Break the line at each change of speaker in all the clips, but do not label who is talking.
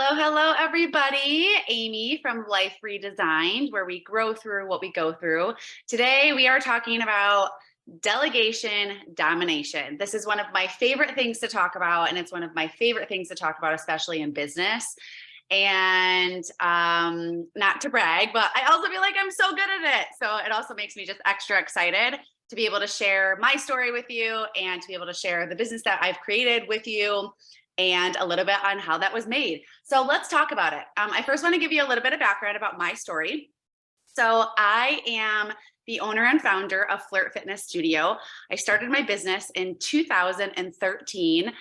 Hello, everybody. Amy from Life Redesigned, where we grow through what we go through. Today, we are talking about delegation domination. This is one of my favorite things to talk about, and it's one of my favorite things to talk about, especially in business. And not to brag, but I also feel like I'm so good at it. So it also makes me just extra excited to be able to share my story with you and to be able to share the business that I've created with you and a little bit on how that was made. So let's talk about it. I first want to give you a little bit of background about my story. So I am the owner and founder of Flirt Fitness Studio. I started my business in 2013.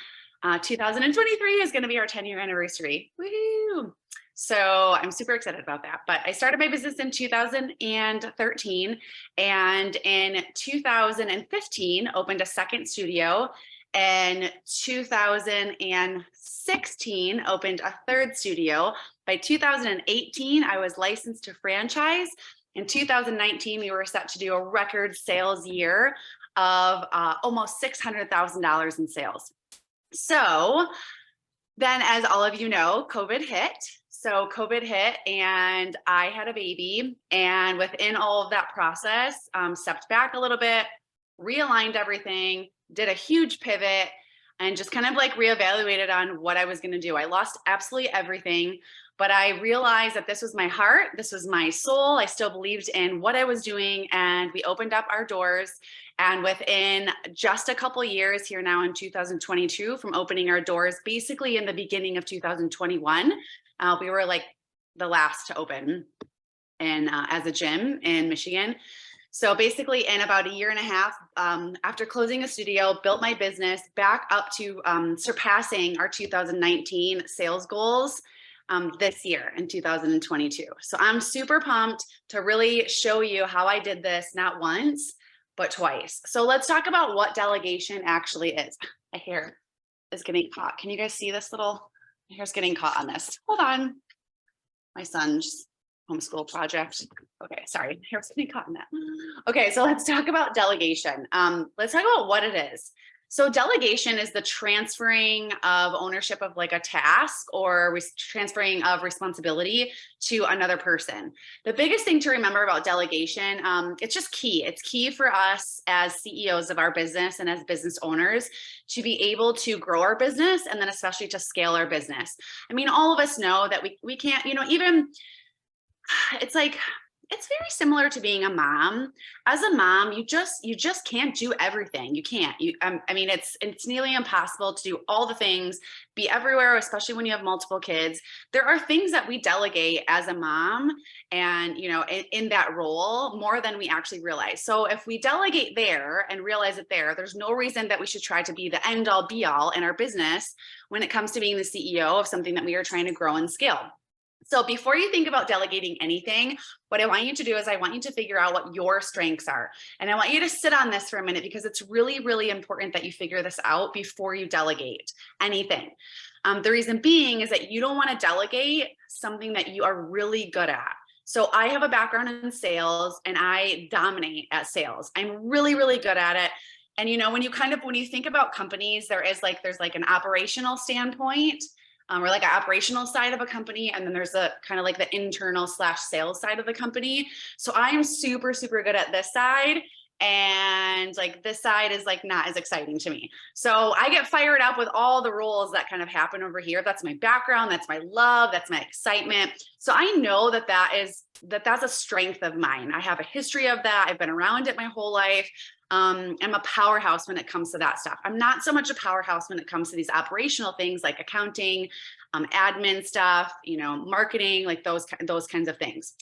2023 is going to be our 10-year anniversary. Woohoo! So I'm super excited about that. But I started my business in 2013, and in 2015 opened a second studio. In 2016, opened a third studio. By 2018, I was licensed to franchise. In 2019, we were set to do a record sales year of almost $600,000 in sales. So then, as all of you know, COVID hit. So COVID hit and I had a baby. And within all of that process, stepped back a little bit, realigned everything, did a huge pivot, and just kind of like reevaluated on what I was going to do. I lost absolutely everything, but I realized that this was my heart. This was my soul. I still believed in what I was doing, and we opened up our doors. And within just a couple years here now in 2022, from opening our doors, basically in the beginning of 2021, we were like the last to open and as a gym in Michigan. So basically in about a year and a half, after closing a studio, built my business back up to surpassing our 2019 sales goals this year in 2022. So I'm super pumped to really show you how I did this, not once, but twice. So let's talk about what delegation actually is. My hair is getting caught. Can you guys see this little, my hair's getting caught on this. Hold on. My son's homeschool project. Okay, sorry, hair's getting caught in that. Okay, so let's talk about delegation. Let's talk about what it is. So delegation is the transferring of ownership of like a task or transferring of responsibility to another person. The biggest thing to remember about delegation, it's just key. It's key for us as CEOs of our business and as business owners to be able to grow our business and then especially to scale our business. I mean, all of us know that we can't, even it's like, it's very similar to being a mom. As a mom, you just can't do everything. You can't. I mean, it's nearly impossible to do all the things, be everywhere, especially when you have multiple kids. There are things that we delegate as a mom and, in that role more than we actually realize. So if we delegate there and realize it there's no reason that we should try to be the end all be all in our business when it comes to being the CEO of something that we are trying to grow and scale. So before you think about delegating anything, what I want you to do is I want you to figure out what your strengths are. And I want you to sit on this for a minute because it's really, really important that you figure this out before you delegate anything. The reason being is that you don't want to delegate something that you are really good at. So I have a background in sales and I dominate at sales. I'm really, really good at it. And when you think about companies, there's like an operational standpoint. Or like an operational side of a company. And then there's a kind of like the internal / sales side of the company. So I'm super, super good at this side. And like this side is like not as exciting to me. So I get fired up with all the roles that kind of happen over here. That's my background. That's my love. That's my excitement. So I know that's a strength of mine. I have a history of that. I've been around it my whole life. I'm a powerhouse when it comes to that stuff. I'm not so much a powerhouse when it comes to these operational things like accounting, admin stuff, marketing, like those kinds of things.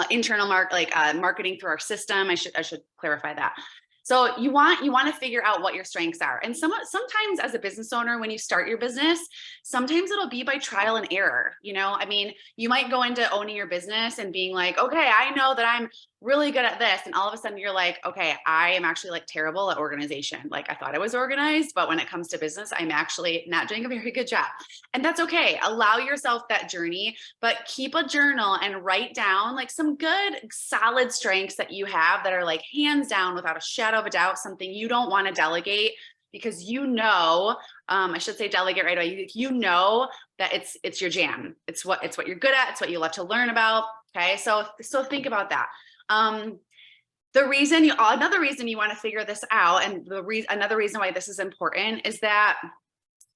Internal marketing through our system. I should clarify that. So you want to figure out what your strengths are. And sometimes as a business owner, when you start your business, sometimes it'll be by trial and error. I mean, you might go into owning your business and being like, okay, I know that I'm really good at this. And all of a sudden you're like, okay, I am actually like terrible at organization. Like I thought I was organized, but when it comes to business, I'm actually not doing a very good job. And that's okay. Allow yourself that journey, but keep a journal and write down like some good, solid strengths that you have that are like hands down without a shadow of a doubt, something you don't want to delegate because you know, I should say delegate right away. You know that it's your jam. It's what you're good at. It's what you love to learn about. Okay, so think about that. Another reason you want to figure this out, and another reason why this is important is that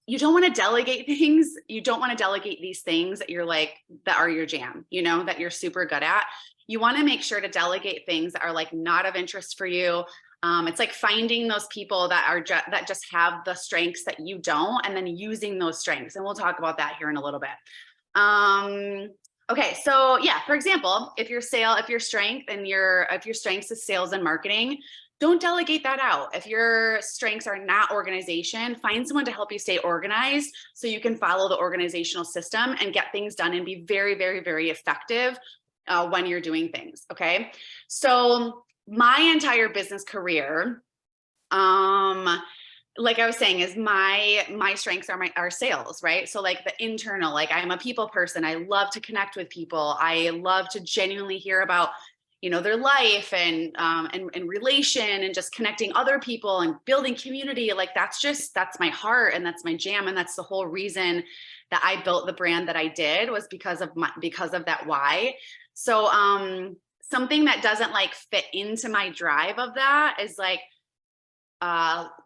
you don't want to delegate things. You don't want to delegate these things that you're like, that are your jam, you know, that you're super good at. You want to make sure to delegate things that are like not of interest for you. It's like finding those people that are that just have the strengths that you don't, and then using those strengths. And we'll talk about that here in a little bit. Okay, so yeah, for example, if your strength is sales and marketing, don't delegate that out. If your strengths are not organization, find someone to help you stay organized so you can follow the organizational system and get things done and be very, very, very effective when you're doing things. Okay, so my entire business career, like I was saying, is my strengths are sales, right? So like the internal, like I'm a people person. I love to connect with people. I love to genuinely hear about, you know, their life and relation and just connecting other people and building community. Like that's my heart and that's my jam. And that's the whole reason that I built the brand that I did, was because of that why. So something that doesn't like fit into my drive of that is like,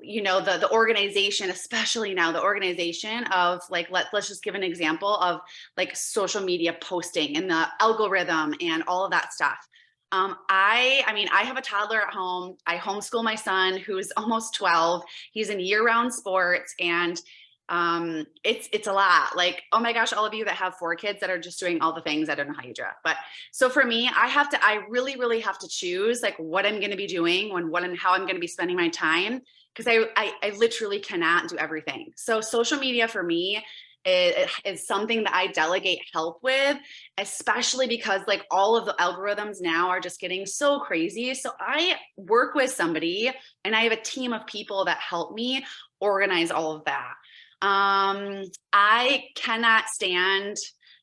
you know, the organization, especially now, the organization of like, let's just give an example of like social media posting and the algorithm and all of that stuff. I mean, I have a toddler at home. I homeschool my son, who's almost 12. He's in year-round sports, and it's a lot. Like, oh my gosh, all of you that have 4 kids that are just doing all the things, I don't know how you do it. But so for me, I really, really have to choose like what I'm going to be doing, how I'm going to be spending my time, because I literally cannot do everything. So social media for me is something that I delegate help with, especially because like all of the algorithms now are just getting so crazy. So I work with somebody and I have a team of people that help me organize all of that. I cannot stand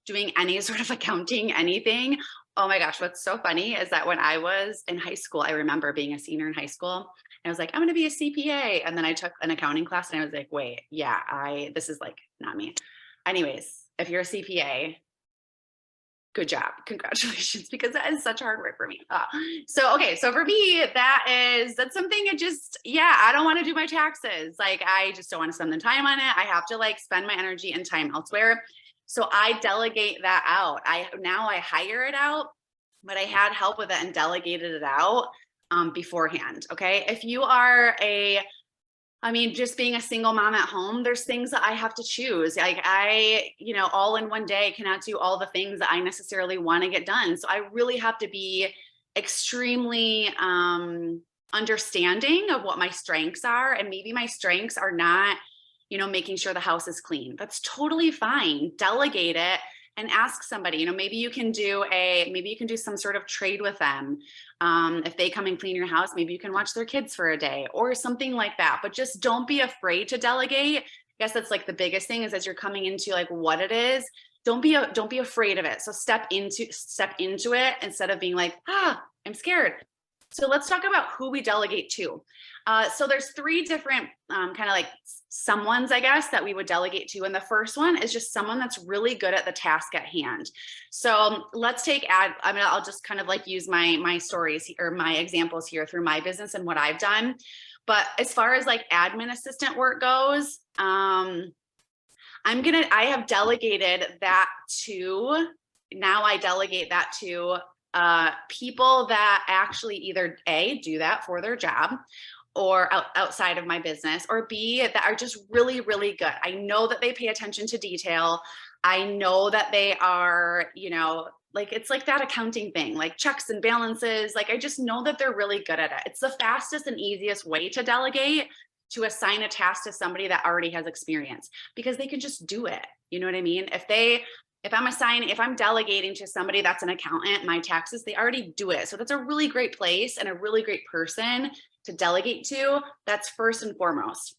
doing any sort of accounting, anything. Oh my gosh, what's so funny is that when I was in high school, I remember being a senior in high school, and I was like, I'm going to be a CPA. And then I took an accounting class and I was like, wait, yeah, this is like not me. Anyways, if you're a CPA, good job. Congratulations, because that is such hard work for me. Okay. So for me, that's something I don't want to do my taxes. Like, I just don't want to spend the time on it. I have to like spend my energy and time elsewhere. So I delegate that out. Now I hire it out, but I had help with it and delegated it out beforehand. Okay. If you are just being a single mom at home, there's things that I have to choose. Like all in one day cannot do all the things that I necessarily want to get done. So I really have to be extremely understanding of what my strengths are. And maybe my strengths are not, making sure the house is clean. That's totally fine. Delegate it and ask somebody, maybe you can do some sort of trade with them. If they come and clean your house, maybe you can watch their kids for a day or something like that. But just don't be afraid to delegate. I guess that's like the biggest thing, is as you're coming into like what it is, don't be afraid of it. So step into it instead of being like, I'm scared. So let's talk about who we delegate to. So there's 3 different kind of like someones, I guess, that we would delegate to. And the first one is just someone that's really good at the task at hand. So let's take I'll just kind of like use my stories or my examples here through my business and what I've done. But as far as like admin assistant work goes, I have delegated that to, now I delegate that to people that actually either A, do that for their job, or outside of my business, or B, that are just really, really good. I know that they pay attention to detail. I know that they are, like, it's like that accounting thing, like checks and balances. Like, I just know that they're really good at it. It's the fastest and easiest way to delegate, to assign a task to somebody that already has experience, because they can just do it. You know what I mean? If I'm delegating to somebody that's an accountant, my taxes, they already do it. So that's a really great place and a really great person to delegate to. That's first and foremost.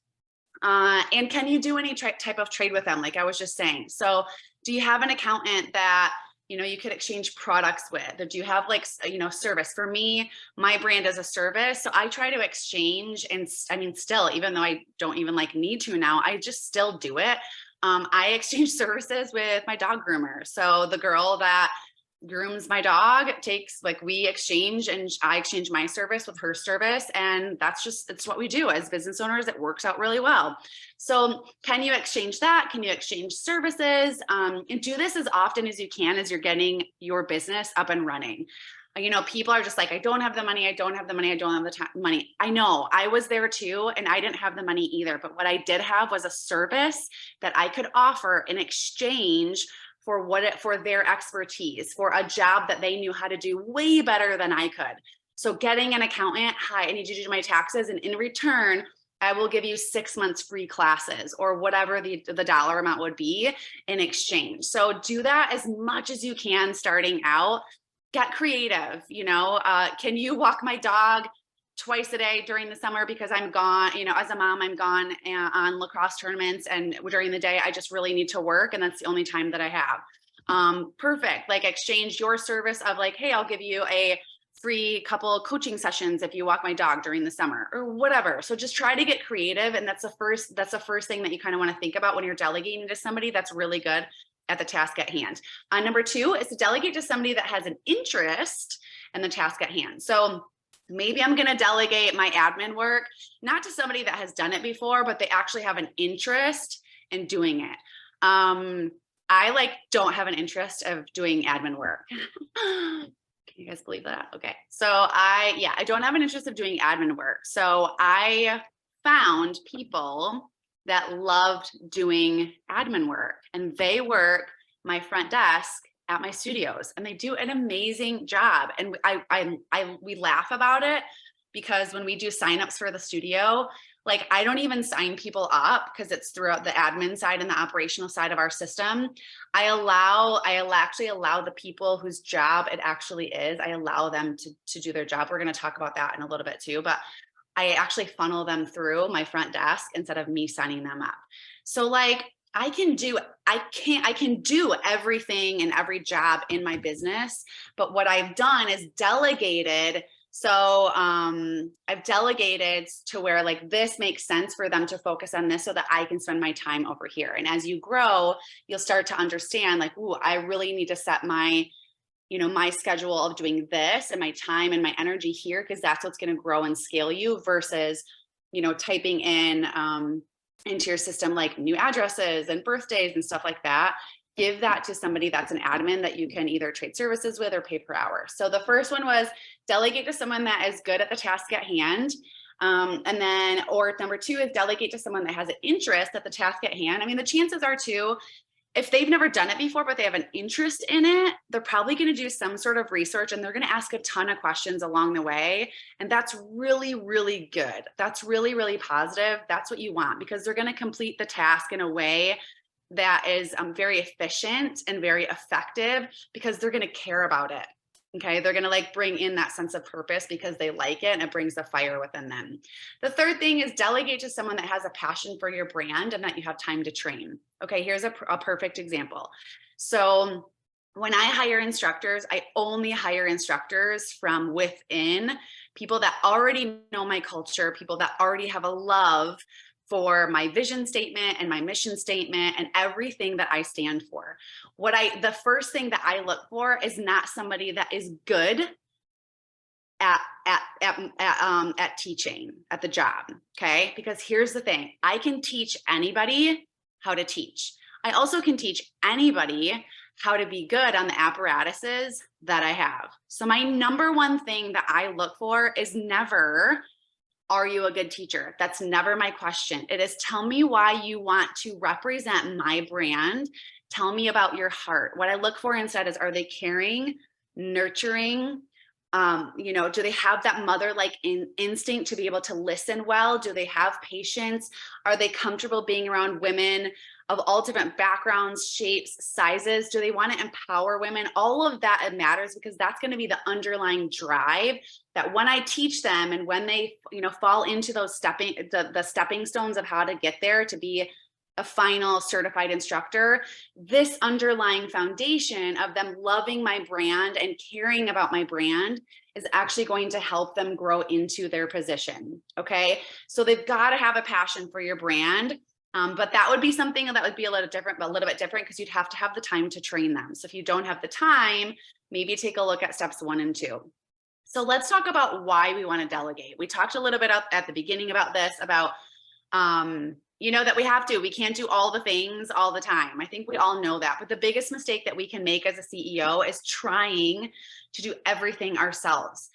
And can you do any type of trade with them? Like I was just saying. So do you have an accountant that you could exchange products with, or do you have like, service? For me, my brand is a service. So I try to exchange, and I mean, still, even though I don't even like need to now, I just still do it. I exchange services with my dog groomer. So the girl that grooms my dog we exchange, and I exchange my service with her service. And it's what we do as business owners. It works out really well. So can you exchange that? Can you exchange services? And do this as often as you can as you're getting your business up and running. People are just like, I don't have the money. I don't have the money. I don't have the money. I know, I was there too. And I didn't have the money either. But what I did have was a service that I could offer in exchange for their expertise, for a job that they knew how to do way better than I could. So getting an accountant, hi, I need you to do my taxes. And in return, I will give you 6 months free classes, or whatever the dollar amount would be in exchange. So do that as much as you can starting out. Get creative. Can you walk my dog twice a day during the summer because I'm gone, as a mom, I'm gone on lacrosse tournaments, and during the day, I just really need to work. And that's the only time that I have. Perfect. Like, exchange your service of like, hey, I'll give you a free couple coaching sessions if you walk my dog during the summer, or whatever. So just try to get creative. And that's the first thing that you kind of want to think about when you're delegating to somebody. That's really good at the task at hand. Number 2 is to delegate to somebody that has an interest in the task at hand. So maybe I'm going to delegate my admin work, not to somebody that has done it before, but they actually have an interest in doing it. I don't have an interest of doing admin work. Can you guys believe that? Okay. So I don't have an interest of doing admin work. So I found people that loved doing admin work, and they work my front desk at my studios, and they do an amazing job. And we laugh about it, because when we do signups for the studio, like, I don't even sign people up because it's throughout the admin side and the operational side of our system. I actually allow the people whose job it actually is, I allow them to do their job. We're going to talk about that in a little bit too, but I actually funnel them through my front desk instead of me signing them up. So like, I can do everything and every job in my business, but what I've done is delegated. So I've delegated to where like this makes sense for them to focus on this so that I can spend my time over here. And as you grow, you'll start to understand like, ooh, I really need to set my schedule of doing this and my time and my energy here, because that's what's going to grow and scale you, versus, typing in into your system like new addresses and birthdays and stuff like that. Give that to somebody that's an admin that you can either trade services with or pay per hour. So the first one was delegate to someone that is good at the task at hand. Or number 2 is delegate to someone that has an interest at the task at hand. I mean, the chances are too, if they've never done it before, but they have an interest in it, they're probably going to do some sort of research, and they're going to ask a ton of questions along the way. And that's really, really good. That's really, really positive. That's what you want, because they're going to complete the task in a way that is very efficient and very effective, because they're going to care about it. Okay. They're going to like bring in that sense of purpose because they like it, and it brings the fire within them. The third thing is delegate to someone that has a passion for your brand and that you have time to train. Okay. Here's a perfect example. So when I hire instructors, I only hire instructors from within, people that already know my culture, people that already have a love for my vision statement and my mission statement and everything that I stand for. The first thing that I look for is not somebody that is good at teaching at the job. Okay. Because here's the thing, I can teach anybody how to teach. I also can teach anybody how to be good on the apparatuses that I have. So my number one thing that I look for is never, are you a good teacher? That's never my question. It is, tell me why you want to represent my brand. Tell me about your heart. What I look for instead is, are they caring, nurturing? Do they have that mother-like instinct to be able to listen well? Do they have patience? Are they comfortable being around women of all different backgrounds, shapes, sizes? Do they want to empower women? All of that, it matters, because that's going to be the underlying drive that when I teach them and when they, fall into those the stepping stones of how to get there, to be a final certified instructor, this underlying foundation of them loving my brand and caring about my brand is actually going to help them grow into their position. Okay. So they've got to have a passion for your brand. But that would be something that would be a little bit different because you'd have to have the time to train them. So if you don't have the time, maybe take a look at steps 1 and 2. So let's talk about why we want to delegate. We talked a little bit at the beginning about this, about, that we can't do all the things all the time. I think we all know that. But the biggest mistake that we can make as a CEO is trying to do everything ourselves.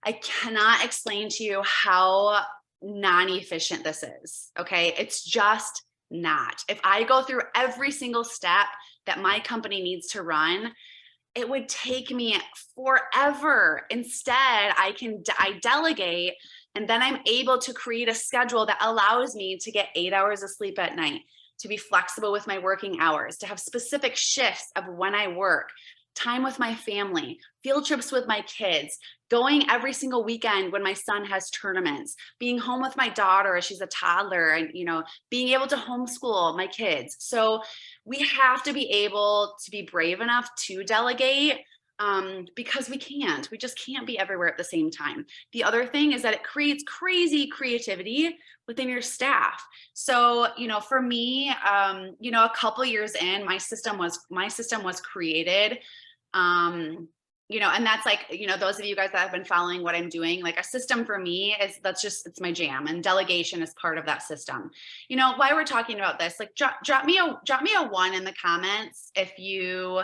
I cannot explain to you how non-efficient this is. Okay. It's just not. If I go through every single step that my company needs to run, it would take me forever. Instead, I delegate, and then I'm able to create a schedule that allows me to get 8 hours of sleep at night, to be flexible with my working hours, to have specific shifts of when I work, time with my family, field trips with my kids, going every single weekend when my son has tournaments, being home with my daughter as she's a toddler, and being able to homeschool my kids. So we have to be able to be brave enough to delegate, because we just can't be everywhere at the same time. The other thing is that it creates crazy creativity within your staff. So, for me, a couple years in, my system was created. And that's like, those of you guys that have been following what I'm doing, like a system for me it's my jam, and delegation is part of that system. Why we're talking about this, like drop me a 1 in the comments if you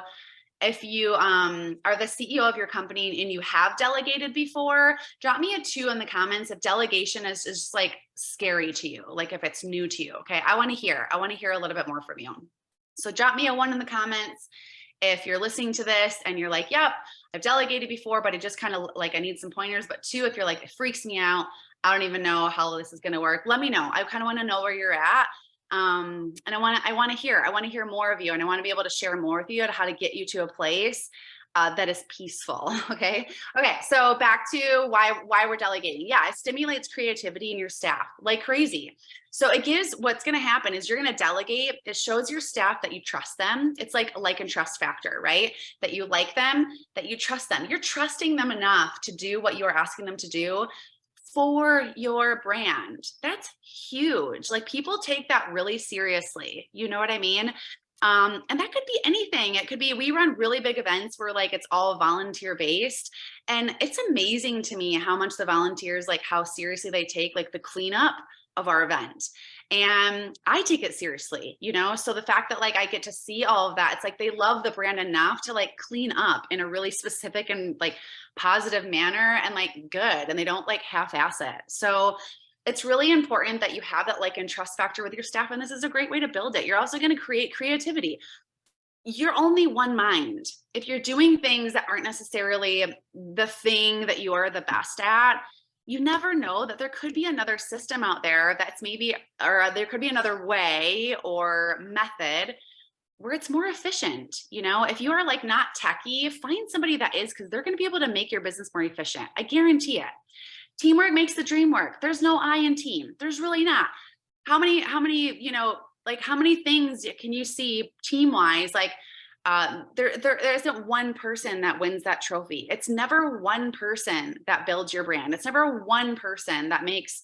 are the CEO of your company and you have delegated before. Drop me a 2 in the comments if delegation is just like scary to you, like if it's new to you. Okay. I want to hear a little bit more from you. So drop me a 1 in the comments if you're listening to this and you're like, yep, I've delegated before, but it just kind of like, I need some pointers. But 2, if you're like, it freaks me out, I don't even know how this is going to work, let me know. I kind of want to know where you're at. And I want to hear more of you, and I want to be able to share more with you on how to get you to a place that is peaceful. Okay. So back to why we're delegating. Yeah. It stimulates creativity in your staff like crazy. So what's going to happen is you're going to delegate. It shows your staff that you trust them. It's like and trust factor, right? That you like them, that you trust them. You're trusting them enough to do what you're asking them to do for your brand. That's huge. Like, people take that really seriously. You know what I mean? And that could be anything. It could be, we run really big events where like it's all volunteer based. And it's amazing to me how much the volunteers, like how seriously they take like the cleanup of our event. And I take it seriously, so the fact that like I get to see all of that, it's like they love the brand enough to like clean up in a really specific and like positive manner and like good, and they don't like half-ass it. So it's really important that you have that like and trust factor with your staff. And this is a great way to build it. You're also going to create creativity. You're only one mind. If you're doing things that aren't necessarily the thing that you are the best at, you never know that there could be another system out there that's or there could be another way or method where it's more efficient. If you are like not techie, find somebody that is, because they're going to be able to make your business more efficient. I guarantee it. Teamwork makes the dream work. There's no I in team. There's really not. How many, how many things can you see team-wise? Like, there isn't one person that wins that trophy. It's never one person that builds your brand. It's never one person that makes,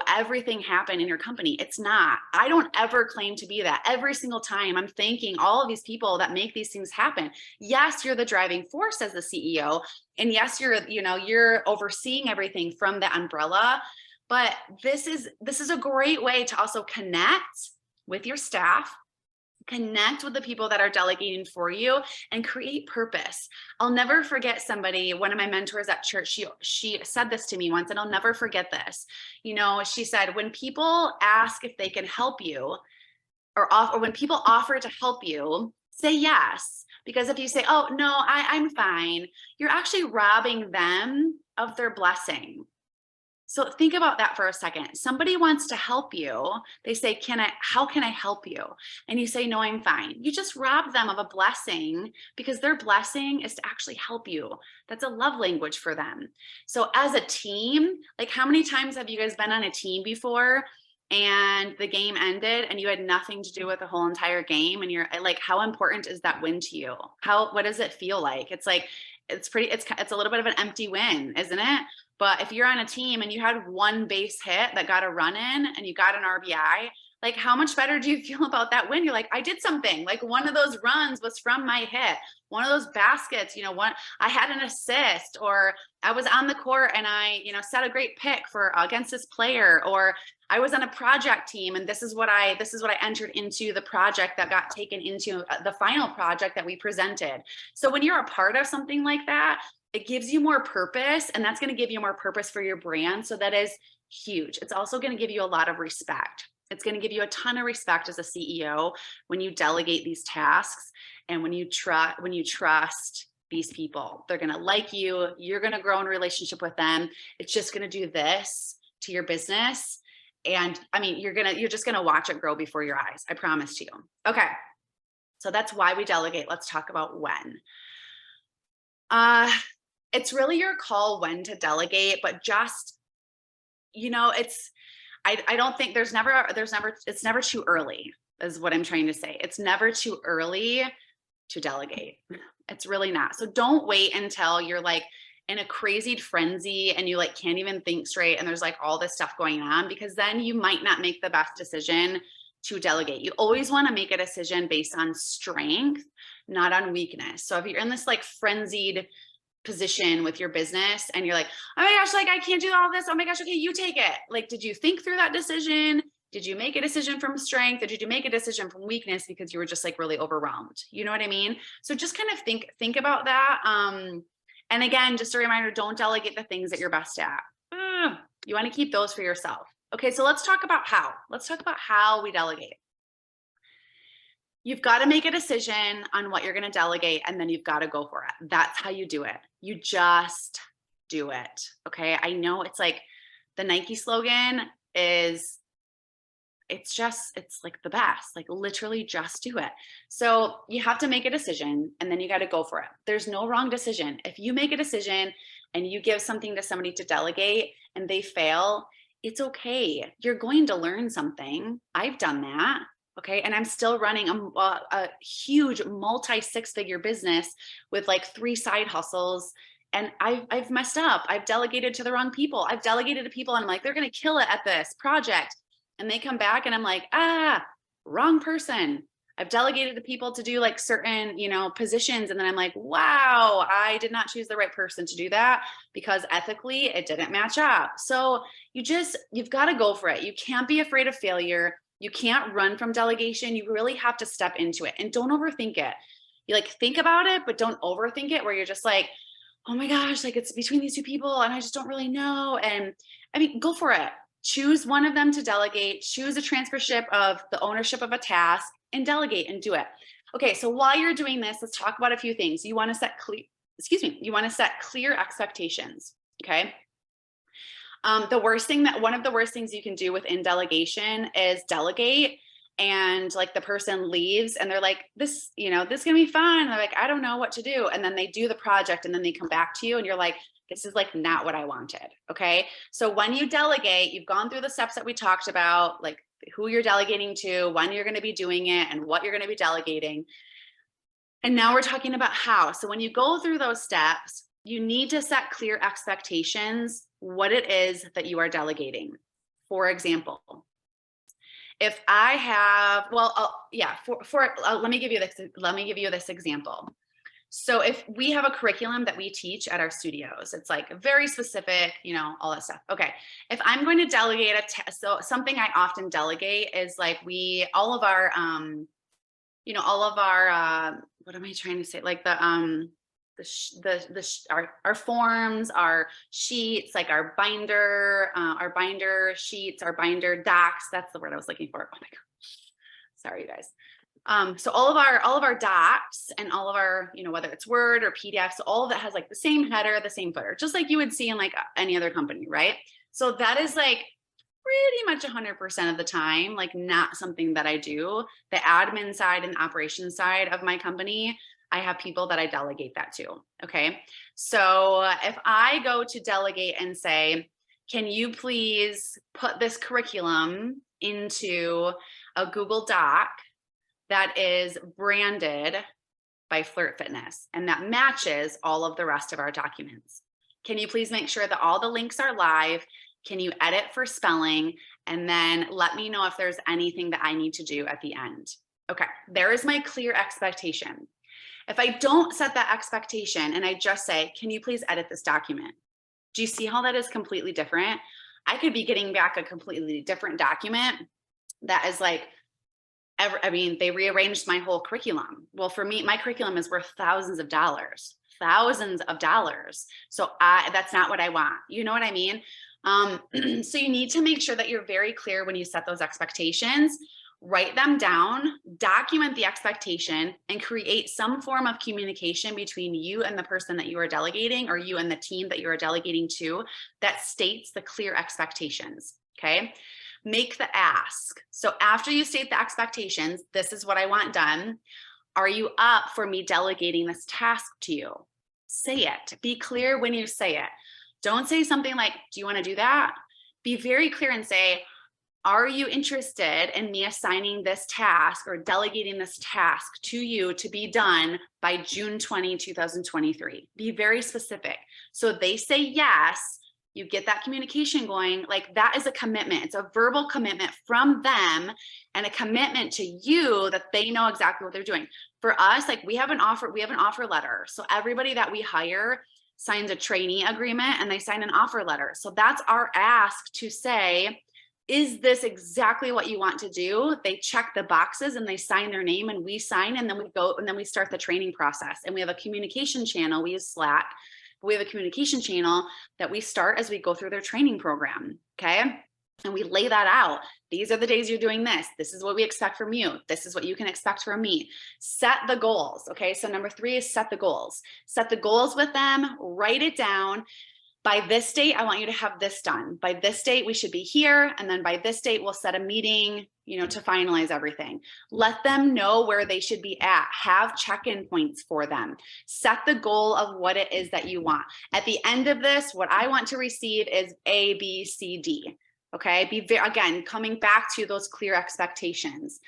everything happen in your company. It's not. I don't ever claim to be that. Every single time I'm thanking all of these people that make these things happen. Yes, you're the driving force as the CEO. And yes, you're overseeing everything from the umbrella. But this is a great way to also connect with your staff, connect with the people that are delegating for you, and create purpose. I'll never forget one of my mentors at church, she said this to me once, and I'll never forget this. She said, when people ask if they can help you, or when people offer to help you, say yes. Because if you say, oh, no, I'm fine, you're actually robbing them of their blessing. So think about that for a second. Somebody wants to help you. They say, how can I help you? And you say, no, I'm fine. You just robbed them of a blessing, because their blessing is to actually help you. That's a love language for them. So as a team, like, how many times have you guys been on a team before and the game ended and you had nothing to do with the whole entire game, and you're like, how important is that win to you? What does it feel like? It's like, it's a little bit of an empty win, isn't it? But if you're on a team and you had one base hit that got a run in and you got an RBI, like how much better do you feel about that win? You're like, I did something. Like one of those runs was from my hit. One of those baskets, I had an assist, or I was on the court and I, set a great pick for against this player, or I was on a project team and this is what I entered into the project that got taken into the final project that we presented. So when you're a part of something like that, it gives you more purpose, and that's going to give you more purpose for your brand. So that is huge. It's also going to give you a lot of respect. It's going to give you a ton of respect as a CEO when you delegate these tasks and when you trust these people. They're going to like you. You're going to grow in relationship with them. It's just going to do this to your business. And I mean, you're just going to watch it grow before your eyes. I promise to you. Okay. So that's why we delegate. Let's talk about when. It's really your call when to delegate, but just, I don't think it's never too early is what I'm trying to say. It's never too early to delegate. It's really not. So don't wait until you're like in a crazy frenzy and you like can't even think straight and there's like all this stuff going on, because then you might not make the best decision to delegate. You always want to make a decision based on strength, not on weakness. So if you're in this like frenzied position with your business and you're like, oh my gosh, like I can't do all this. Oh my gosh, okay, you take it. Like, did you think through that decision? Did you make a decision from strength? Or did you make a decision from weakness because you were just like really overwhelmed? You know what I mean? So just kind of think about that. And again, just a reminder, don't delegate the things that you're best at. You want to keep those for yourself. Okay, so let's talk about how. Let's talk about how we delegate. You've got to make a decision on what you're going to delegate, and then you've got to go for it. That's how you do it. You just do it. Okay. I know it's like the Nike slogan is, it's like the best, like literally just do it. So you have to make a decision and then you got to go for it. There's no wrong decision. If you make a decision and you give something to somebody to delegate and they fail, it's okay. You're going to learn something. I've done that. Okay. And I'm still running a huge multi-six-figure business with like 3 side hustles. And I've messed up. I've delegated to the wrong people. I've delegated to people and I'm like, they're going to kill it at this project. And they come back and I'm like, wrong person. I've delegated to people to do like certain, positions. And then I'm like, wow, I did not choose the right person to do that because ethically it didn't match up. So you've got to go for it. You can't be afraid of failure. You can't run from delegation. You really have to step into it and don't overthink it. You like think about it, but don't overthink it where you're just like, oh my gosh, like it's between these 2 people and I just don't really know. And I mean, go for it. Choose one of them to delegate, choose a transfership of the ownership of a task and delegate and do it. Okay. So while you're doing this, let's talk about a few things. You want to set clear expectations. Okay. One of the worst things you can do within delegation is delegate and like the person leaves and they're like, this is gonna be fun. And they're like, I don't know what to do. And then they do the project and then they come back to you and you're like, this is like not what I wanted. Okay. So when you delegate, you've gone through the steps that we talked about, like who you're delegating to, when you're going to be doing it and what you're going to be delegating. And now we're talking about how. So when you go through those steps, you need to set clear expectations, what it is that you are delegating. For example, if I have, let me give you this example. So if we have a curriculum that we teach at our studios, it's like very specific, all that stuff. Okay. If I'm going to delegate so something I often delegate is like all of our, what am I trying to say? Like our forms, our sheets, like our binder sheets, our binder docs. That's the word I was looking for. Oh my God. Sorry, you guys. So all of our docs and all of our, whether it's Word or PDF, so all of that has like the same header, the same footer, just like you would see in like any other company, right? So that is like pretty much 100% of the time, like not something that I do. The admin side and operations side of my company, I have people that I delegate that to. Okay. So if I go to delegate and say, can you please put this curriculum into a Google Doc that is branded by Flirt Fitness, and that matches all of the rest of our documents. Can you please make sure that all the links are live? Can you edit for spelling? And then let me know if there's anything that I need to do at the end. Okay, there is my clear expectation. If I don't set that expectation and I just say, can you please edit this document? Do you see how that is completely different? I could be getting back a completely different document that is like, I mean, they rearranged my whole curriculum. Well, for me, my curriculum is worth thousands of dollars. So that's not what I want. You know what I mean? So you need to make sure that you're very clear when you set those expectations. Write them down, document the expectation, and create some form of communication between you and the person that you are delegating, or you and the team that you are delegating to, that states the clear expectations. Okay. Make the ask. So after you state the expectations, this is what I want done. Are you up for me delegating this task to you? Say it. Be clear when you say it. Don't say something like, do you want to do that? Be very clear and say, are you interested in me assigning this task or delegating this task to you to be done by June 20, 2023? Be very specific. So they say yes, you get that communication going. Like, that is a commitment. It's a verbal commitment from them and a commitment to you that they know exactly what they're doing. For us, like, we have an offer letter. So everybody that we hire signs a trainee agreement and they sign an offer letter. So that's our ask to say, is this exactly what you want to do? They check the boxes and they sign their name and we sign, and then we go and then we start the training process. And we have a communication channel. We use Slack. But we have a communication channel that we start as we go through their training program. Okay. And we lay that out. These are the days you're doing this. This is what we expect from you. This is what you can expect from me. Set the goals. Okay. So number 3 is set the goals. Set the goals with them, write it down. By this date, I want you to have this done. By this date, we should be here. And then by this date, we'll set a meeting, to finalize everything. Let them know where they should be at. Have check-in points for them. Set the goal of what it is that you want. At the end of this, what I want to receive is A, B, C, D. Okay. Again, coming back to those clear expectations.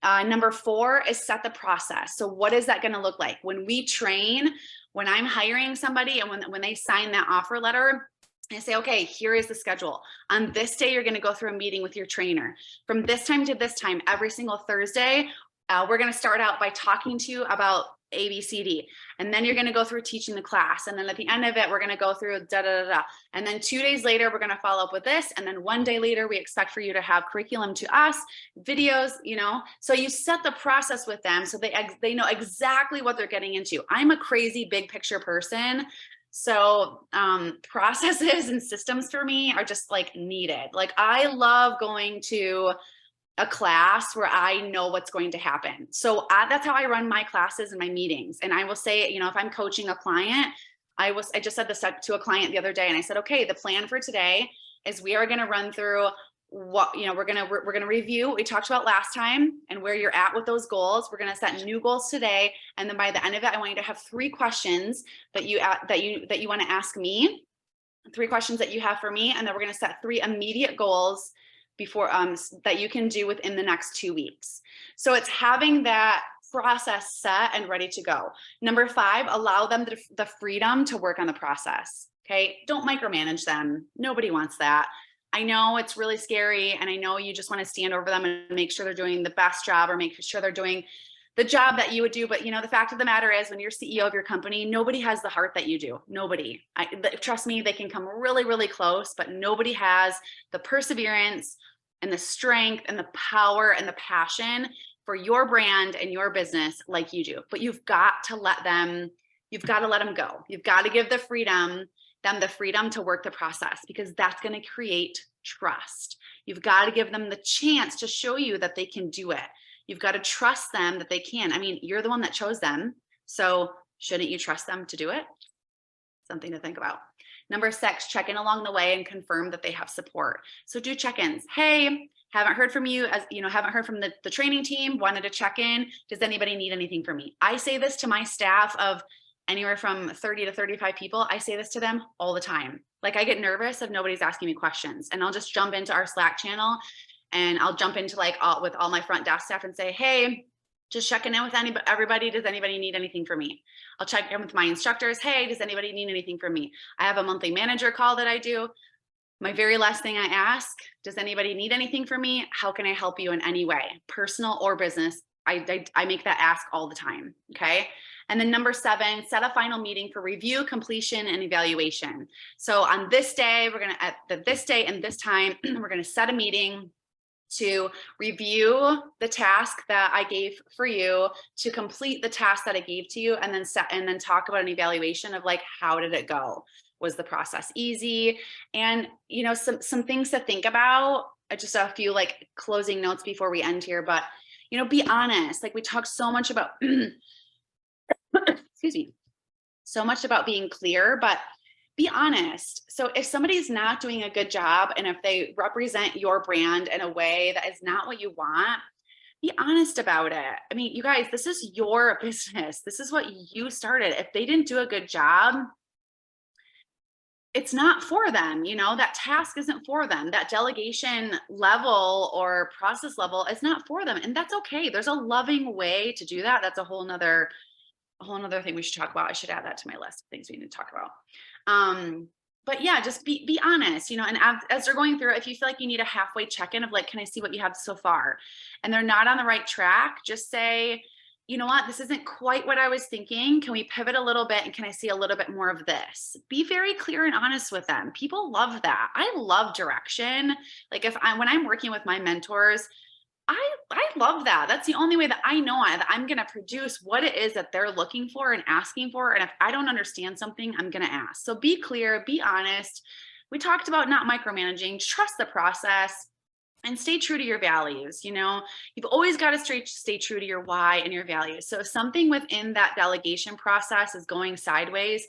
Number 4 is set the process. So what is that going to look like? When we train, when I'm hiring somebody and when they sign that offer letter, I say, okay, here is the schedule. On this day, you're going to go through a meeting with your trainer. From this time to this time, every single Thursday, we're going to start out by talking to you about A, B, C, D. And then you're going to go through teaching the class. And then at the end of it, we're going to go through da, da, da, da. And then 2 days later, we're going to follow up with this. And then 1 day later, we expect for you to have curriculum to us, videos, So you set the process with them so they know exactly what they're getting into. I'm a crazy big picture person. So processes and systems for me are just like needed. Like, I love going to a class where I know what's going to happen. So that's how I run my classes and my meetings. And I will say, if I'm coaching a client, I just said this to a client the other day, and I said, okay, the plan for today is we are going to run through what, we're going to review what we talked about last time and where you're at with those goals. We're going to set new goals today. And then by the end of it, I want you to have 3 questions that you want to ask me, 3 questions that you have for me. And then we're going to set 3 immediate goals before that you can do within the next 2 weeks. So it's having that process set and ready to go. Number 5, allow them the freedom to work on the process. Okay. Don't micromanage them. Nobody wants that. I know it's really scary. And I know you just want to stand over them and make sure they're doing the best job or make sure they're doing the job that you would do. But the fact of the matter is, when you're CEO of your company, nobody has the heart that you do. Nobody. Trust me, they can come really, really close, but nobody has the perseverance and the strength and the power and the passion for your brand and your business like you do. But you've got to let them go. You've got to give them the freedom to work the process, because that's going to create trust. You've got to give them the chance to show you that they can do it. You've got to trust them that they can. I mean, you're the one that chose them. So shouldn't you trust them to do it? Something to think about. Number 6, check in along the way and confirm that they have support. So do check-ins. Hey, haven't heard from you, haven't heard from the training team, wanted to check in. Does anybody need anything from me? I say this to my staff of anywhere from 30 to 35 people. I say this to them all the time. Like, I get nervous if nobody's asking me questions, and I'll just jump into our Slack channel and I'll jump into like with all my front desk staff and say, hey, just checking in with everybody. Does anybody need anything from me? I'll check in with my instructors. Hey, does anybody need anything from me? I have a monthly manager call that I do. My very last thing I ask, does anybody need anything from me? How can I help you in any way, personal or business? I make that ask all the time, okay? And then number 7, set a final meeting for review, completion, and evaluation. So on this day, at this day and this time, we're gonna set a meeting to review the task that I gave for you, to complete the task that I gave to you, and then talk about an evaluation of like, how did it go? Was the process easy? And some things to think about. Just a few like closing notes before we end here, but be honest. Like we talk so much about, excuse me, so much about being clear, but be honest. So if somebody's not doing a good job, and if they represent your brand in a way that is not what you want, be honest about it. I mean, you guys, this is your business. This is what you started. If they didn't do a good job, it's not for them. That task isn't for them. That delegation level or process level is not for them. And that's okay. There's a loving way to do that. That's a whole nother thing we should talk about. I should add that to my list of things we need to talk about. But yeah, just be honest, and as they're going through, if you feel like you need a halfway check-in of like, can I see what you have so far? And they're not on the right track, just say, you know what, this isn't quite what I was thinking. Can we pivot a little bit? And can I see a little bit more of this? Be very clear and honest with them. People love that. I love direction. Like when I'm working with my mentors, I love that. That's the only way that I know that I'm going to produce what it is that they're looking for and asking for. And if I don't understand something, I'm going to ask. So be clear, be honest. We talked about not micromanaging, trust the process, and stay true to your values. You've always got to stay true to your why and your values. So if something within that delegation process is going sideways,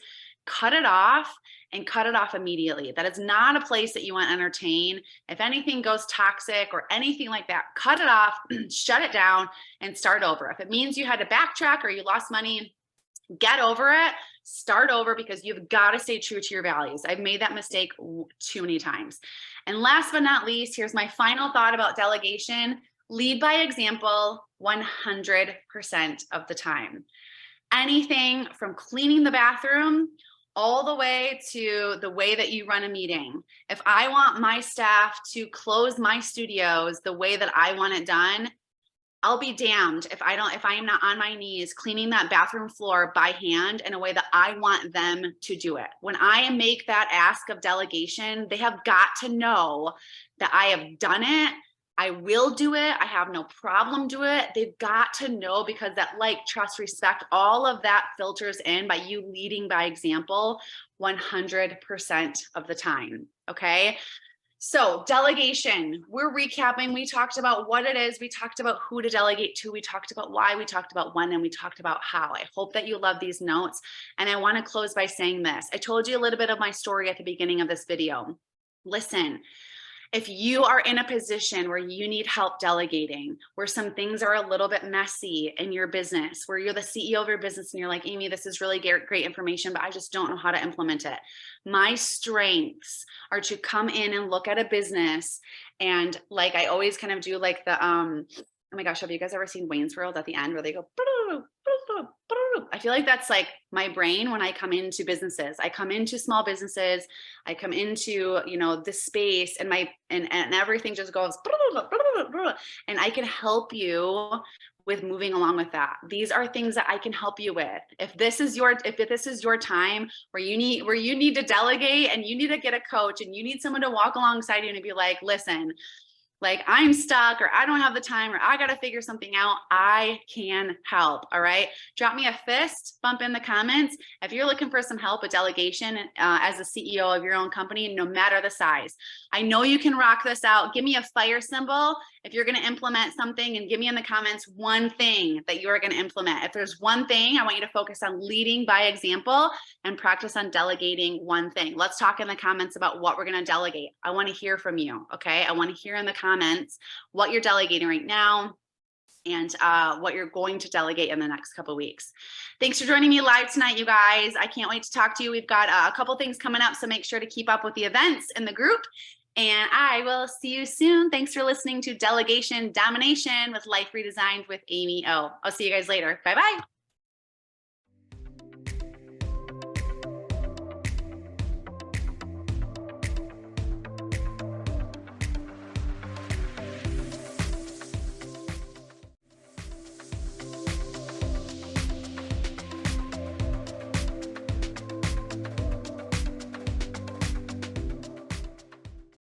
cut it off, and cut it off immediately. That is not a place that you want to entertain. If anything goes toxic or anything like that, cut it off, shut it down, and start over. If it means you had to backtrack or you lost money, get over it, start over, because you've got to stay true to your values. I've made that mistake too many times. And last but not least, here's my final thought about delegation. Lead by example 100% of the time. Anything from cleaning the bathroom all the way to the way that you run a meeting. If I want my staff to close my studios the way that I want it done, I'll be damned if I am not on my knees cleaning that bathroom floor by hand in a way that I want them to do it. When I make that ask of delegation, they have got to know that I have done it. I will do it. I have no problem doing it. They've got to know, because that trust, respect, all of that filters in by you leading by example 100% of the time. Okay. So delegation, we're recapping. We talked about what it is. We talked about who to delegate to. We talked about why. We talked about when, and we talked about how. I hope that you love these notes. And I want to close by saying this. I told you a little bit of my story at the beginning of this video. Listen, if you are in a position where you need help delegating, where some things are a little bit messy in your business, where you're the CEO of your business and you're like, Amy, this is really great information, but I just don't know how to implement it. My strengths are to come in and look at a business, and like I always kind of do like the, oh my gosh, have you guys ever seen Wayne's World at the end where they go, I feel like that's like my brain when I come into businesses. I come into small businesses, I come into, this space, and and everything just goes, and I can help you with moving along with that. These are things that I can help you with. If this is your time where you need to delegate and you need to get a coach and you need someone to walk alongside you and be like, listen, like I'm stuck, or I don't have the time, or I got to figure something out, I can help. All right. Drop me a fist bump in the comments if you're looking for some help with delegation as a CEO of your own company, no matter the size. I know you can rock this out. Give me a fire symbol if you're going to implement something, and give me in the comments one thing that you're going to implement. If there's one thing, I want you to focus on leading by example and practice on delegating one thing. Let's talk in the comments about what we're going to delegate. I want to hear from you. Okay. I want to hear in the comments what you're delegating right now, and what you're going to delegate in the next couple of weeks. Thanks for joining me live tonight, you guys. I can't wait to talk to you. We've got a couple things coming up, so make sure to keep up with the events in the group. And I will see you soon. Thanks for listening to Delegation Domination with Life Redesigned with Amy O. I'll see you guys later. Bye-bye.